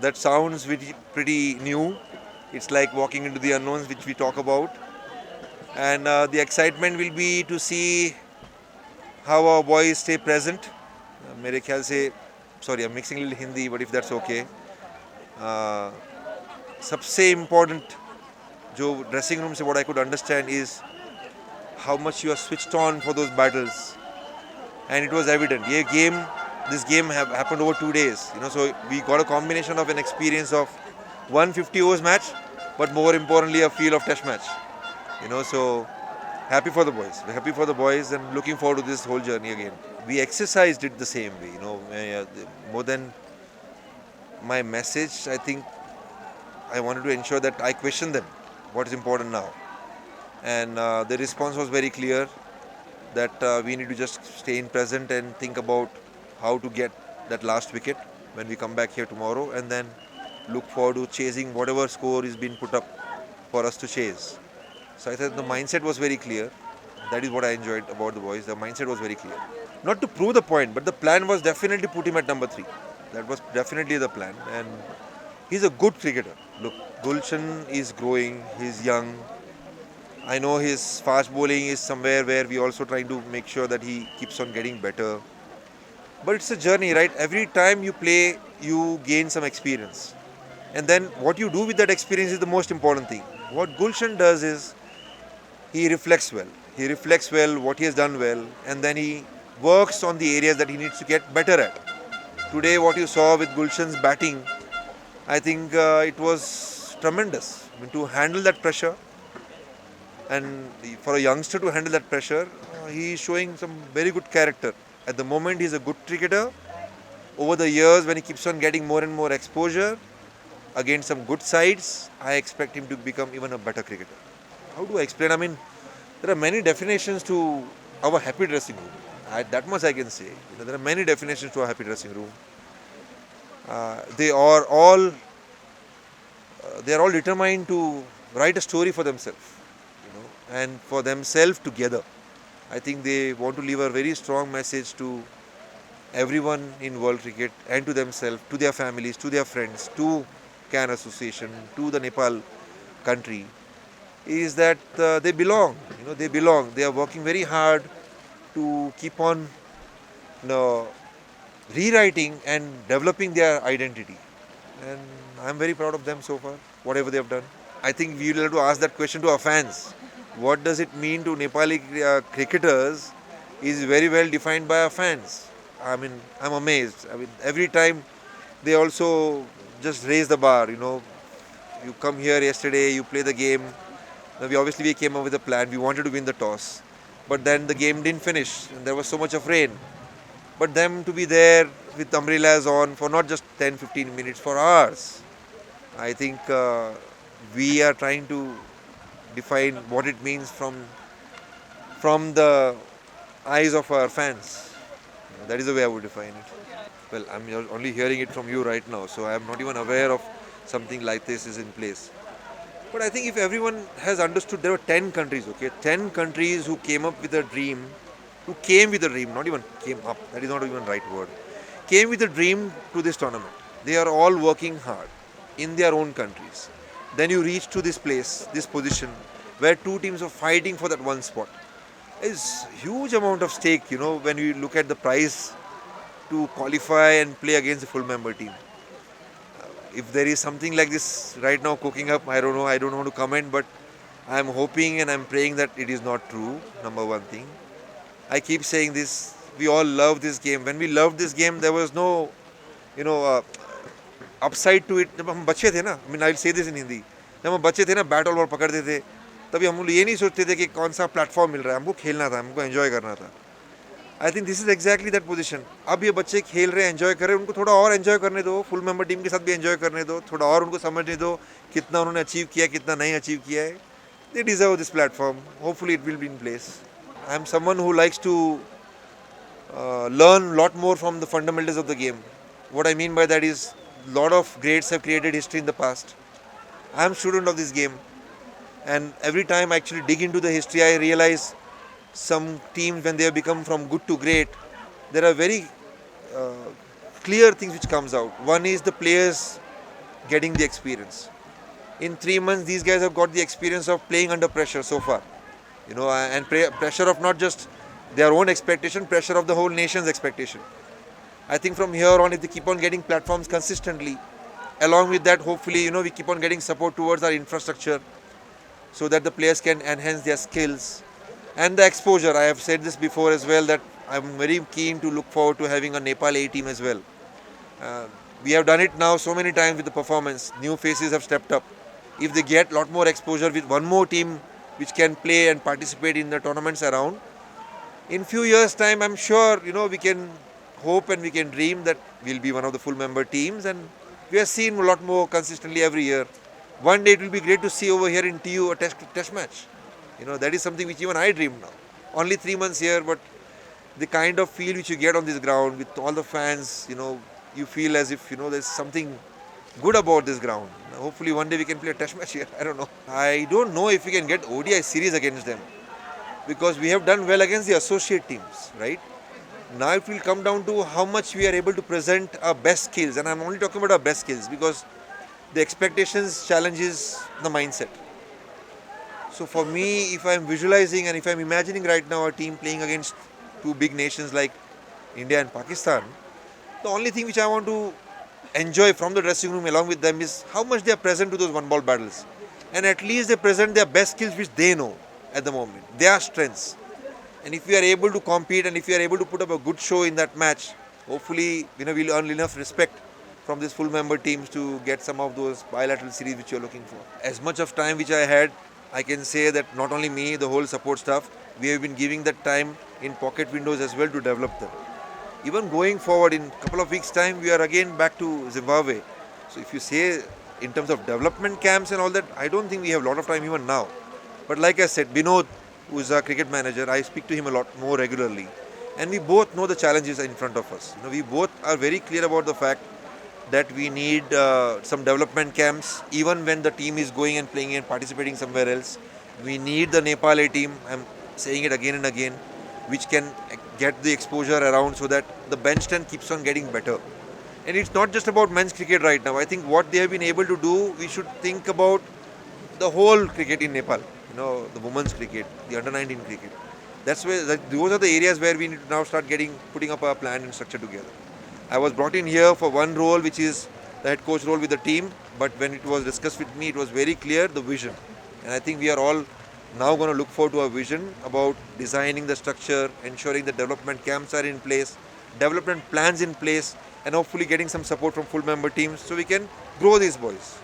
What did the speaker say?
That sounds pretty new. It's like walking into the unknowns, which we talk about. And the excitement will be to see how our boys stay present. मेरे ख्याल से, sorry, I'm mixing a little Hindi, but if that's okay. Uh, सबसे important जो dressing room से what I could understand is how much you are switched on for those battles, and it was evident. This game have happened over 2 days. So we got a combination of an experience of 150 overs match, but more importantly a feel of test match. So happy for the boys. We're happy for the boys and looking forward to this whole journey again. We exercised it the same way. More than my message, I think I wanted to ensure that I question them. What is important now? And the response was very clear that we need to just stay in present and think about how to get that last wicket when we come back here tomorrow, and then look forward to chasing whatever score is being put up for us to chase. So I thought the mindset was very clear. That is what I enjoyed about the boys. The mindset was very clear. Not to prove the point, but the plan was definitely put him at number 3. That was definitely the plan. And he's a good cricketer. Look, Gulshan is growing. He's young. I know his fast bowling is somewhere where we also trying to make sure that he keeps on getting better. But it's a journey, right? Every time you play, you gain some experience. And then what you do with that experience is the most important thing. What Gulshan does is he reflects well. He reflects well what he has done well, and then he works on the areas that he needs to get better at. Today, what you saw with Gulshan's batting, I think it was tremendous. To handle that pressure, and for a youngster to handle that pressure, he is showing some very good character. At the moment, he is a good cricketer. Over the years, when he keeps on getting more and more exposure against some good sides, I expect him to become even a better cricketer. How do I explain? I mean, there are many definitions to our happy dressing room. That much I can say. There are many definitions to our happy dressing room. They are all determined to write a story for themselves, and for themselves together. I think they want to leave a very strong message to everyone in world cricket and to themselves, to their families, to their friends, to CAN Association, to the Nepal country, is that they belong. They belong. They are working very hard to keep on rewriting and developing their identity. And I'm very proud of them so far, whatever they have done. I think we will have to ask that question to our fans. What does it mean to Nepali cricketers is very well defined by our fans. I mean, I'm amazed. I mean, every time they also just raise the bar. You come here yesterday, you play the game. Now we came up with a plan. We wanted to win the toss, but then the game didn't finish, and there was so much of rain. But them to be there with umbrellas on for not just 10-15 minutes, for hours. I think we are trying to define what it means from the eyes of our fans. That is the way I would define it. Well, I'm only hearing it from you right now, so I'm not even aware of something like this is in place. But I think if everyone has understood, there were 10 countries, okay? 10 countries who came up with a dream, not even came up, that is not even the right word, came with a dream to this tournament. They are all working hard in their own countries. Then you reach to this place, this position, where two teams are fighting for that one spot. There's huge amount of stake, when you look at the price to qualify and play against a full member team. If there is something like this right now cooking up, I don't know, I don't want to comment, but I'm hoping and I'm praying that it is not true, number one thing. I keep saying this, we all love this game. When we loved this game, there was no, upside to it. जब हम बच्चे थे ना, I mean, I'll say this in Hindi. जब हम बच्चे थे ना, बैट और बॉल पकड़ते थे, तभी हम लोग ये नहीं सोचते थे कि कौन सा प्लेटफॉर्म मिल रहा है. हमको खेलना था, हमको एंजॉय करना था. I think this is exactly that position. अब ये बच्चे खेल रहे हैं, एंजॉय कर रहे हैं, उनको थोड़ा और एंजॉय करने दो, फुल मेंबर टीम के साथ भी एंजॉय करने दो, थोड़ा और उनको समझने दो कितना उन्होंने अचीव किया, कितना नहीं अचीव किया है. They deserve this platform. Hopefully it will be in place. I am someone who likes to learn a lot more from the fundamentals of the game. What I mean by that is, a lot of greats have created history in the past. I am a student of this game, and every time I actually dig into the history, I realize some teams, when they have become from good to great, there are very clear things which comes out. One is the players getting the experience. In 3 months, these guys have got the experience of playing under pressure so far. And pressure of not just their own expectation, pressure of the whole nation's expectation. I think from here on, if they keep on getting platforms consistently, along with that, hopefully, we keep on getting support towards our infrastructure so that the players can enhance their skills and the exposure. I have said this before as well, that I'm very keen to look forward to having a Nepal A team as well. We have done it now so many times with the performance. New faces have stepped up. If they get a lot more exposure with one more team which can play and participate in the tournaments around, in few years' time, I'm sure, we can hope and we can dream that we'll be one of the full member teams, and we are seen a lot more consistently every year. One day it will be great to see over here in TU a test match. That is something which even I dream now. Only 3 months here, but the kind of feel which you get on this ground with all the fans, you feel as if, there's something good about this ground. Hopefully one day we can play a test match here. I don't know. I don't know if we can get ODI series against them, because we have done well against the associate teams, right? Now it will come down to how much we are able to present our best skills, and I'm only talking about our best skills because the expectations challenges the mindset. So for me, if I'm visualizing and if I'm imagining right now a team playing against two big nations like India and Pakistan, the only thing which I want to enjoy from the dressing room along with them is how much they are present to those one ball battles, and at least they present their best skills which they know at the moment, their strengths. And if we are able to compete and if we are able to put up a good show in that match, hopefully we'll earn enough respect from these full member teams to get some of those bilateral series which you're looking for. As much of time which I had, I can say that not only me, the whole support staff, we have been giving that time in pocket windows as well to develop them. Even going forward in a couple of weeks' time, we are again back to Zimbabwe. So if you say in terms of development camps and all that, I don't think we have a lot of time even now. But like I said, Binod, who is our cricket manager, I speak to him a lot more regularly. And we both know the challenges in front of us. We both are very clear about the fact that we need some development camps, even when the team is going and playing and participating somewhere else. We need the Nepal A team, I'm saying it again and again, which can get the exposure around so that the bench strength keeps on getting better. And it's not just about men's cricket right now. I think what they have been able to do, we should think about the whole cricket in Nepal. The women's cricket, the under-19 cricket. Those are the areas where we need to now start putting up our plan and structure together. I was brought in here for one role, which is the head coach role with the team. But when it was discussed with me, it was very clear, the vision. And I think we are all now going to look forward to our vision about designing the structure, ensuring that development camps are in place, development plans in place, and hopefully getting some support from full member teams so we can grow these boys.